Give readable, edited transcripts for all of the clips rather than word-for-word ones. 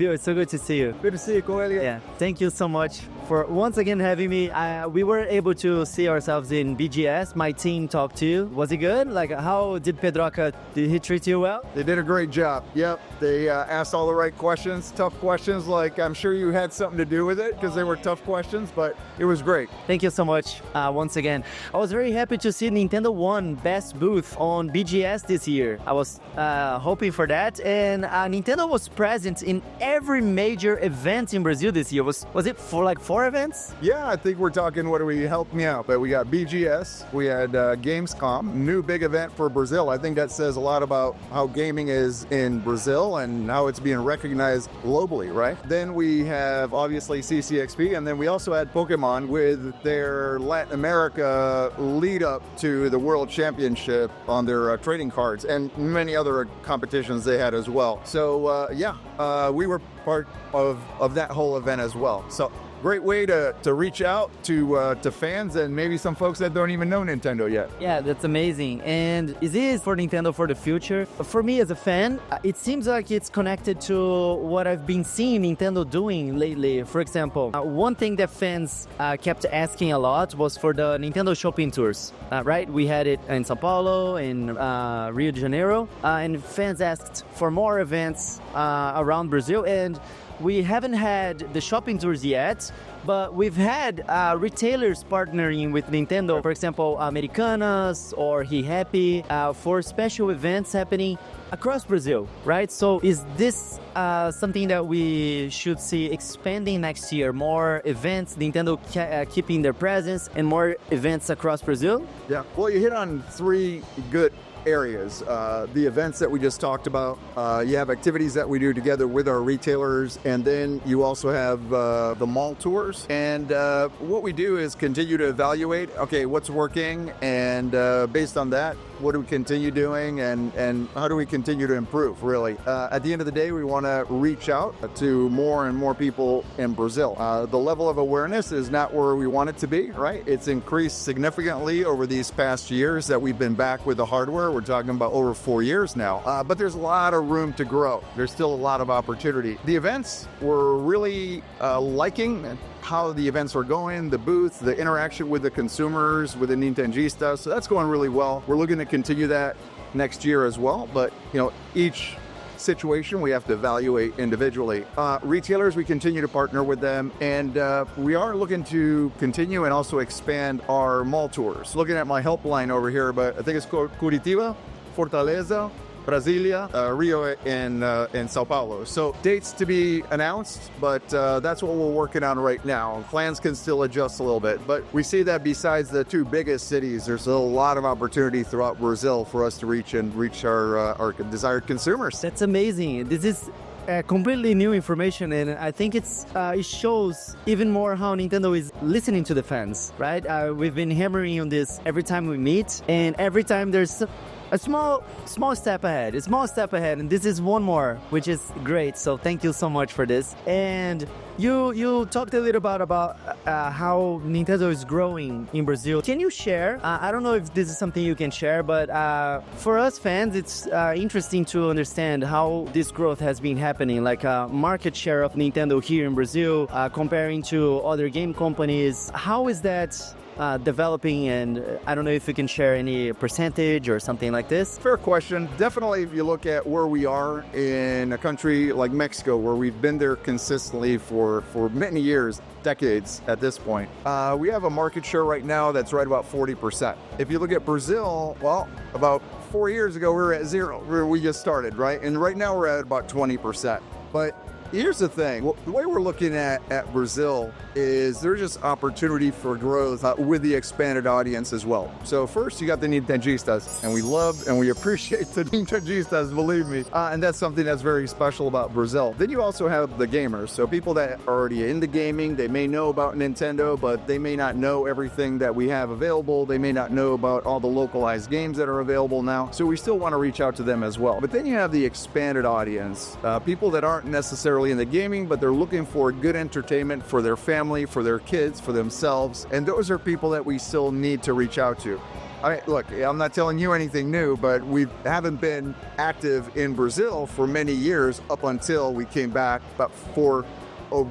Bill, it's so good to see you. Good to see you, Coelia. Yeah, thank you so much for once again having me. We were able to see ourselves in BGS. My team talked to you. Was it good? Like, how did Pedroca, did he treat you well? They did a great job. Yep, they asked all the right questions, tough questions. Like, I'm sure you had something to do with it because they were tough questions, but it was great. Thank you so much once again. I was very happy to see Nintendo One Best Booth on BGS this year. I was hoping for that, and Nintendo was present in every major event in Brazil this year. Was it for like 4 events? Yeah, I think we're talking, what do we, help me out, but we got BGS, we had Gamescom, new big event for Brazil. I think that says a lot about how gaming is in Brazil and how it's being recognized globally, right? Then we have obviously CCXP, and then we also had Pokemon with their Latin America lead up to the World Championship on their trading cards, and many other competitions they had as well. So we were part of that whole event as well. So great way to reach out to fans and maybe some folks that don't even know Nintendo yet. Yeah, that's amazing. And is this for Nintendo for the future? For me as a fan, it seems like it's connected to what I've been seeing Nintendo doing lately. For example, one thing that fans kept asking a lot was for the Nintendo shopping tours, right? We had it in Sao Paulo, in Rio de Janeiro, and fans asked for more events around Brazil, and we haven't had the shopping tours yet, but we've had retailers partnering with Nintendo, for example, Americanas or He Happy, for special events happening across Brazil, right? So is this something that we should see expanding next year? More events, Nintendo keeping their presence, and more events across Brazil? Yeah, well, you hit on 3 good areas. The events that we just talked about, you have activities that we do together with our retailers, and then you also have the mall tours. And what we do is continue to evaluate, okay, what's working, and based on that, what do we continue doing, and how do we continue to improve, really? At the end of the day, we want to reach out to more and more people in Brazil. The level of awareness is not where we want it to be, right? It's increased significantly over these past years that we've been back with the hardware. We're talking about over 4 years now, but there's a lot of room to grow. There's still a lot of opportunity. The events we're really liking how the events are going, the booths, the interaction with the consumers, with the Nintendistas. So that's going really well. We're looking to continue that next year as well. But, each situation we have to evaluate individually. Retailers, we continue to partner with them, and we are looking to continue and also expand our mall tours. Looking at my helpline over here, but I think it's called Curitiba, Fortaleza, Brasilia, Rio, and Sao Paulo. So dates to be announced, but that's what we're working on right now. Plans can still adjust a little bit, but we see that besides the 2 biggest cities, there's a lot of opportunity throughout Brazil for us to reach our desired consumers. That's amazing. This is completely new information, and I think it shows even more how Nintendo is listening to the fans, right? We've been hammering on this every time we meet, and every time there's a small step ahead, and this is one more, which is great. So thank you so much for this. And you talked a little about how Nintendo is growing in Brazil. Can you share? I don't know if this is something you can share, but for us fans, it's interesting to understand how this growth has been happening, like market share of Nintendo here in Brazil, comparing to other game companies. How is that developing, and I don't know if you can share any percentage or something like this. Fair question. Definitely, if you look at where we are in a country like Mexico, where we've been there consistently for many years, decades at this point, we have a market share right now that's right about 40%. If you look at Brazil, well, about 4 years ago, we were at 0. We just started, right? And right now we're at about 20%. But here's the thing. The way we're looking at Brazil is there's just opportunity for growth with the expanded audience as well. So first, you got the Nintendistas, and we love and we appreciate the Nintendistas, believe me. And that's something that's very special about Brazil. Then you also have the gamers. So people that are already into gaming, they may know about Nintendo, but they may not know everything that we have available. They may not know about all the localized games that are available now. So we still want to reach out to them as well. But then you have the expanded audience, people that aren't necessarily in the gaming, but they're looking for good entertainment for their family, for their kids, for themselves. And those are people that we still need to reach out to. Look, I'm not telling you anything new, but we haven't been active in Brazil for many years up until we came back about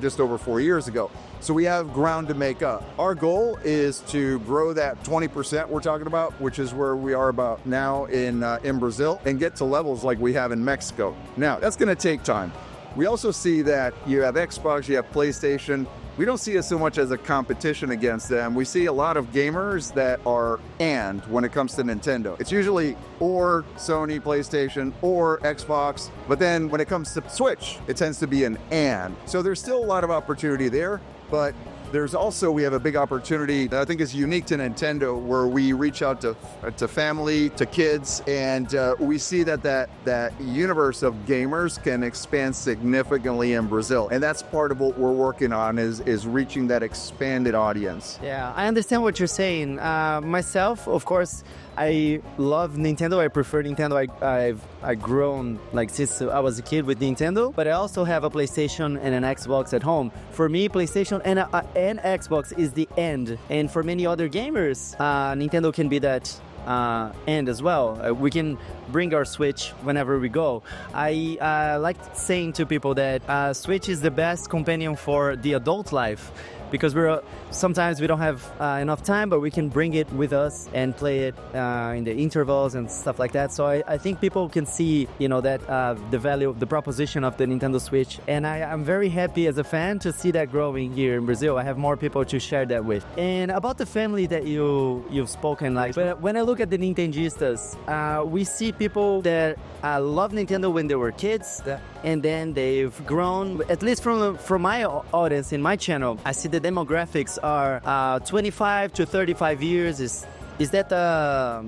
just over 4 years ago. So we have ground to make up. Our goal is to grow that 20% we're talking about, which is where we are about now in Brazil, and get to levels like we have in Mexico. Now, that's going to take time. We also see that you have Xbox, you have PlayStation. We don't see it so much as a competition against them. We see a lot of gamers that are and when it comes to Nintendo. It's usually or Sony, PlayStation, or Xbox. But then when it comes to Switch, it tends to be an and. So there's still a lot of opportunity there. But there's also, we have a big opportunity that I think is unique to Nintendo, where we reach out to family, to kids, and we see that universe of gamers can expand significantly in Brazil. And that's part of what we're working on is reaching that expanded audience. Yeah, I understand what you're saying. Myself, of course, I love Nintendo. I prefer Nintendo. I've grown like since I was a kid with Nintendo, but I also have a PlayStation and an Xbox at home. For me, PlayStation and Xbox is the end, and for many other gamers, Nintendo can be that end as well. We can bring our Switch whenever we go. I like saying to people that Switch is the best companion for the adult life, because sometimes we don't have enough time, but we can bring it with us and play it in the intervals and stuff like that. So I think people can see, that the value of the proposition of the Nintendo Switch, and I'm very happy as a fan to see that growing here in Brazil. I have more people to share that with. And about the family that you've spoken, but when I look at the Nintendistas, we see people that love Nintendo when they were kids, and then they've grown. At least from my audience in my channel, I see the demographics are 25 to 35 years. Is that the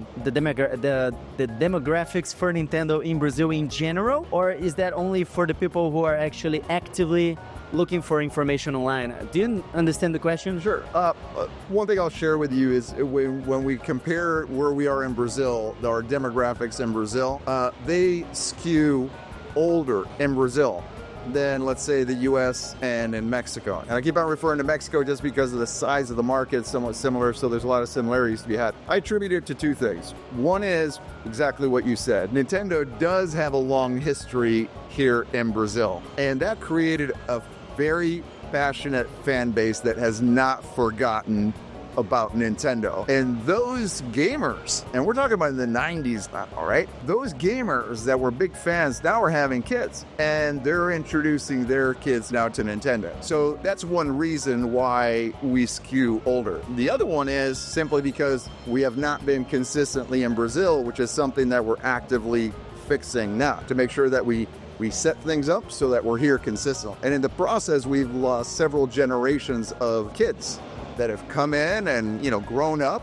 demographics for Nintendo in Brazil in general, or is that only for the people who are actually actively looking for information online? Do you understand the question? Sure. One thing I'll share with you is when we compare where we are in Brazil, our demographics in Brazil, they skew older in Brazil than, let's say, the U.S. and in Mexico. And I keep on referring to Mexico just because of the size of the market, somewhat similar, so there's a lot of similarities to be had. I attribute it to two things. One is exactly what you said. Nintendo does have a long history here in Brazil, and that created a very passionate fan base that has not forgotten about Nintendo. And those gamers, and we're talking about in the 90s now, all right? Those gamers that were big fans now are having kids, and they're introducing their kids now to Nintendo. So that's one reason why we skew older. The other one is simply because we have not been consistently in Brazil, which is something that we're actively fixing now to make sure that we set things up so that we're here consistently. And in the process, we've lost several generations of kids that have come in and, grown up.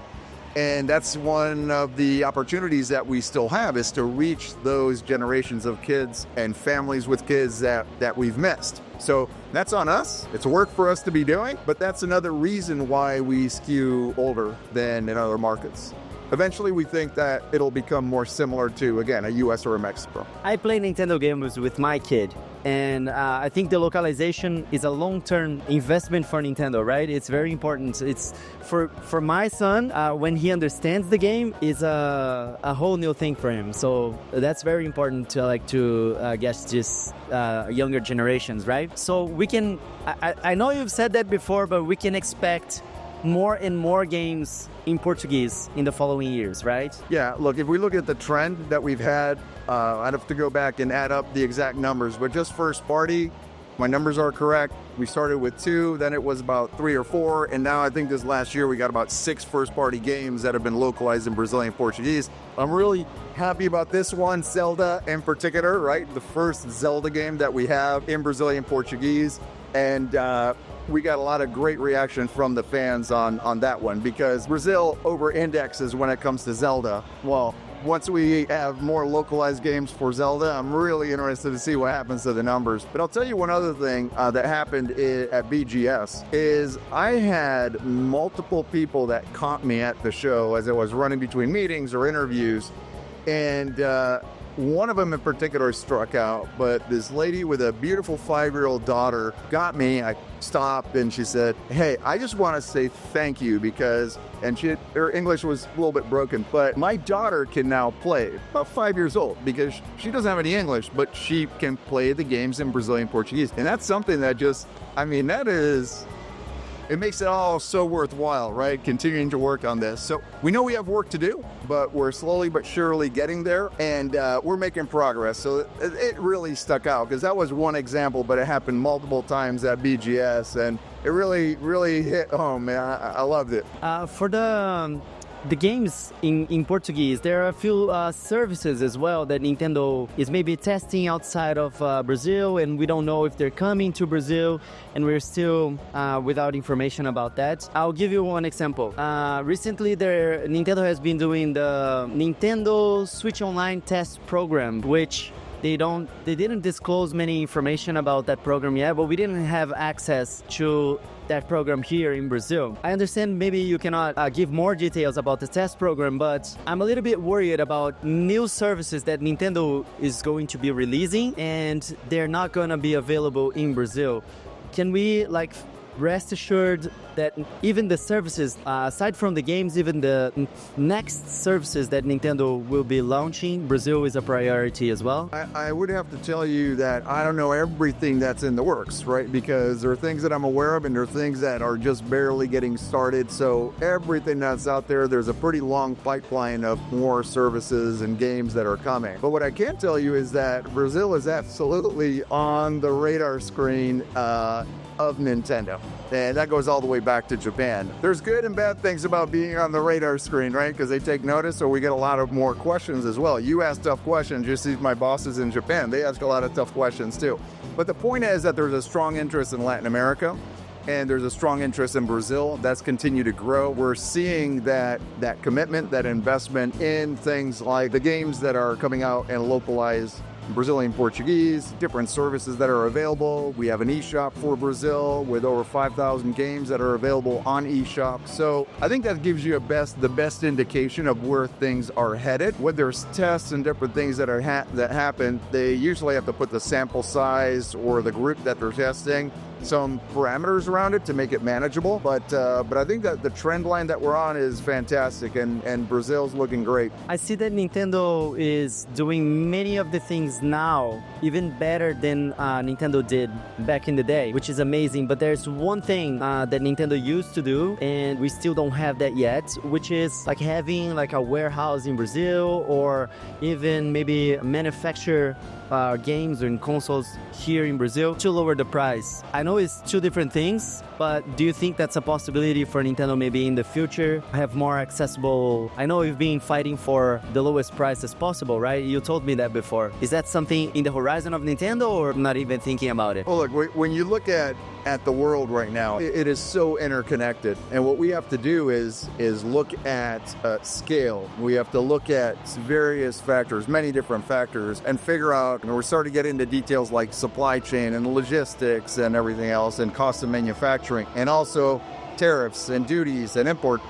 And that's one of the opportunities that we still have, is to reach those generations of kids and families with kids that we've missed. So that's on us. It's work for us to be doing, but that's another reason why we skew older than in other markets. Eventually, we think that it'll become more similar to, again, a US or a Mexico. I play Nintendo games with my kid, and I think the localization is a long-term investment for Nintendo, right? It's very important. It's for my son, when he understands the game, is a whole new thing for him. So that's very important to guess just younger generations, right? So we can, I know you've said that before, but we can expect more and more games in Portuguese in the following years, right? Yeah, look, if we look at the trend that we've had, I'd have to go back and add up the exact numbers, but just first party, my numbers are correct. We started with 2, then it was about 3 or 4, and now I think this last year we got about 6 first party games that have been localized in Brazilian Portuguese. I'm really happy about this one, Zelda in particular, right? The first Zelda game that we have in Brazilian Portuguese, and we got a lot of great reaction from the fans on that one, because Brazil over-indexes when it comes to Zelda. Well, once we have more localized games for Zelda, I'm really interested to see what happens to the numbers. But I'll tell you one other thing that happened at BGS is I had multiple people that caught me at the show as I was running between meetings or interviews, and one of them in particular struck out, but this lady with a beautiful 5-year-old daughter got me. I stopped and she said, "Hey, I just want to say thank you because," and her English was a little bit broken, but my daughter can now play, about 5 years old, because she doesn't have any English, but she can play the games in Brazilian Portuguese. And that's something that it makes it all so worthwhile, right? Continuing to work on this. So we know we have work to do, but we're slowly but surely getting there, and we're making progress. So it really stuck out because that was one example, but it happened multiple times at BGS, and it really, really hit home, man. I loved it. For the games in Portuguese, there are a few services as well that Nintendo is maybe testing outside of Brazil, and we don't know if they're coming to Brazil, and we're still without information about that. I'll give you one example. Recently, Nintendo has been doing the Nintendo Switch Online test program, which they didn't disclose many information about that program yet, but we didn't have access to that program here in Brazil. I understand maybe you cannot give more details about the test program, but I'm a little bit worried about new services that Nintendo is going to be releasing and they're not going to be available in Brazil. Can we rest assured that even the services, aside from the games, even the next services that Nintendo will be launching, Brazil is a priority as well? I would have to tell you that I don't know everything that's in the works, right? Because there are things that I'm aware of and there are things that are just barely getting started. So everything that's out there, there's a pretty long pipeline of more services and games that are coming. But what I can tell you is that Brazil is absolutely on the radar screen of Nintendo. And that goes all the way back to Japan. There's good and bad things about being on the radar screen, right? Because they take notice, so we get a lot of more questions as well. You ask tough questions. You see my bosses in Japan, they ask a lot of tough questions too. But the point is that there's a strong interest in Latin America, and there's a strong interest in Brazil that's continued to grow. We're seeing that commitment, that investment in things like the games that are coming out and localized Brazilian Portuguese, different services that are available. We have an eShop for Brazil with over 5,000 games that are available on eShop. So I think that gives you the best indication of where things are headed. When there's tests and different things that happen, they usually have to put the sample size or the group that they're testing, some parameters around it to make it manageable. But I think that the trend line that we're on is fantastic, and Brazil's looking great. I see that Nintendo is doing many of the things now even better than Nintendo did back in the day, which is amazing. But there's one thing that Nintendo used to do, and we still don't have that yet, which is having a warehouse in Brazil, or even maybe manufacture games and consoles here in Brazil to lower the price. I know it's two different things, but do you think that's a possibility for Nintendo maybe in the future? Have more accessible... I know you've been fighting for the lowest price as possible, right? You told me that before. Is that something in the horizon of Nintendo, or not even thinking about it? Well, look, when you look at the world right now, it is so interconnected. And what we have to do is look at scale. We have to look at various factors, many different factors, and figure out, we're starting to get into details like supply chain and logistics and everything else, and cost of manufacturing, and also tariffs and duties and import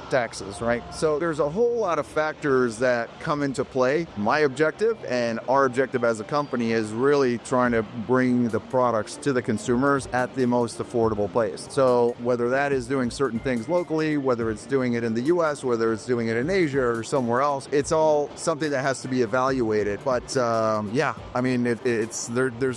taxes, right? So there's a whole lot of factors that come into play. My objective and our objective as a company is really trying to bring the products to the consumers at the most affordable place. So whether that is doing certain things locally, whether it's doing it in the US, whether it's doing it in Asia or somewhere else, it's all something that has to be evaluated. But there's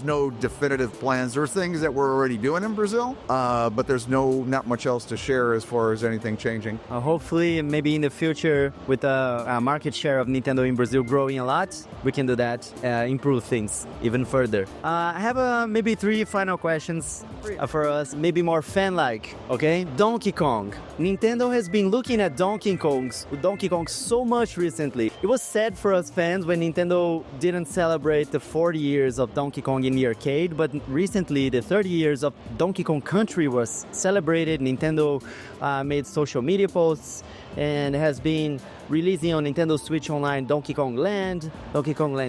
no definitive plans. There's things that we're already doing in Brazil, but there's not much else to share as far as anything changing. Hopefully, maybe in the future, with the market share of Nintendo in Brazil growing a lot, we can do that, improve things even further. I have maybe 3 final questions for us, maybe more fan-like, okay? Donkey Kong. Nintendo has been looking at Donkey Kong so much recently. It was sad for us fans when Nintendo didn't celebrate the 40 years of Donkey Kong in the arcade, but recently the 30 years of Donkey Kong Country was celebrated. Nintendo made social media posts and has been releasing on Nintendo Switch Online Donkey Kong Land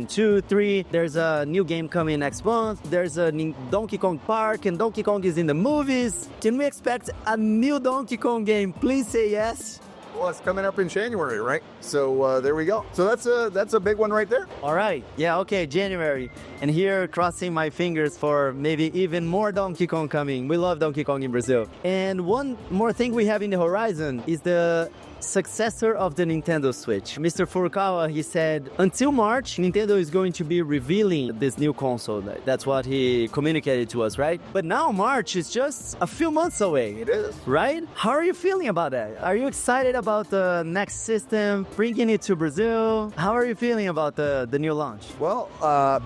2, 3. There's a new game coming next month. There's a Donkey Kong Park, and Donkey Kong is in the movies. Can we expect a new Donkey Kong game? Please say yes. Well, it's coming up in January, right? So there we go. So that's a big one right there. All right. Yeah, okay, January. And here, crossing my fingers for maybe even more Donkey Kong coming. We love Donkey Kong in Brazil. And one more thing we have in the horizon is the successor of the Nintendo Switch. Mr. Furukawa, he said, until March, Nintendo is going to be revealing this new console. That's what he communicated to us, right? But now March is just a few months away. It is. Right? How are you feeling about that? Are you excited about the next system, bringing it to Brazil? How are you feeling about the new launch? Well,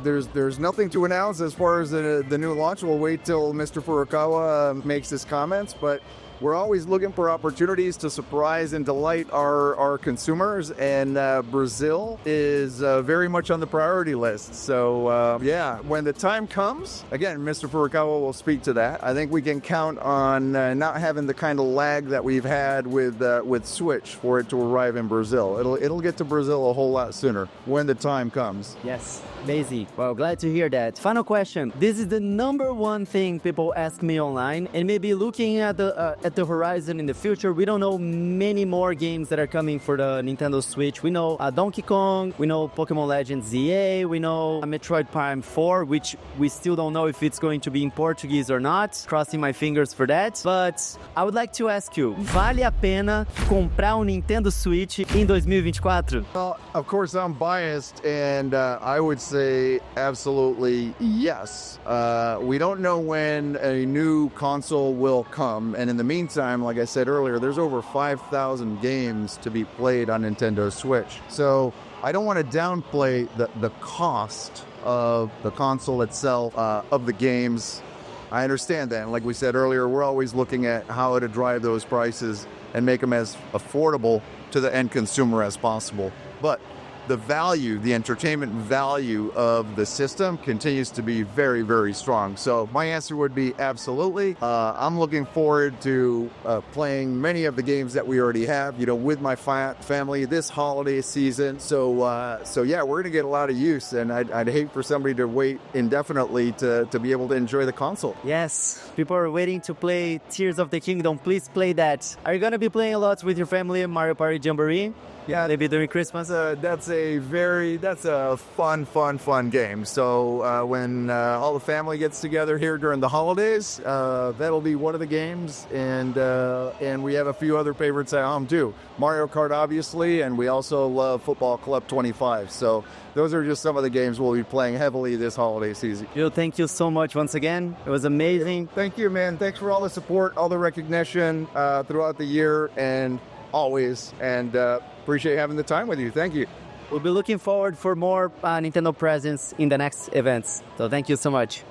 there's nothing to announce as far as the new launch. We'll wait till Mr. Furukawa makes his comments, but we're always looking for opportunities to surprise and delight our consumers, and Brazil is very much on the priority list. So, yeah, when the time comes, again, Mr. Furukawa will speak to that. I think we can count on not having the kind of lag that we've had with Switch for it to arrive in Brazil. It'll get to Brazil a whole lot sooner when the time comes. Yes, amazing. Well, glad to hear that. Final question. This is the number one thing people ask me online, and maybe looking at the horizon in the future, we don't know many more games that are coming for the Nintendo Switch. We know Donkey Kong, we know Pokemon Legends ZA, we know Metroid Prime 4, which we still don't know if it's going to be in Portuguese or not. Crossing my fingers for that. But I would like to ask you, vale a pena comprar um Nintendo Switch em 2024? Well, of course, I'm biased, and I would say absolutely yes. We don't know when a new console will come, and in the meantime, like I said earlier, there's over 5,000 games to be played on Nintendo Switch. So I don't want to downplay the cost of the console itself, of the games. I understand that. And like we said earlier, we're always looking at how to drive those prices and make them as affordable to the end consumer as possible. But the value, the entertainment value of the system continues to be very, very strong. So my answer would be absolutely. I'm looking forward to playing many of the games that we already have, with my family this holiday season. So yeah, we're going to get a lot of use, and I'd hate for somebody to wait indefinitely to be able to enjoy the console. Yes, people are waiting to play Tears of the Kingdom. Please play that. Are you going to be playing a lot with your family Mario Party Jamboree? Yeah, maybe during Christmas. That's a fun game. So when all the family gets together here during the holidays, that'll be one of the games, and we have a few other favorites at home too. Mario Kart, obviously, and we also love Football Club 25. So those are just some of the games we'll be playing heavily this holiday season. Gil, thank you so much once again. It was amazing. Thank you, man. Thanks for all the support, all the recognition throughout the year, and always, and appreciate having the time with you. Thank you. We'll be looking forward for more Nintendo presence in the next events. So thank you so much.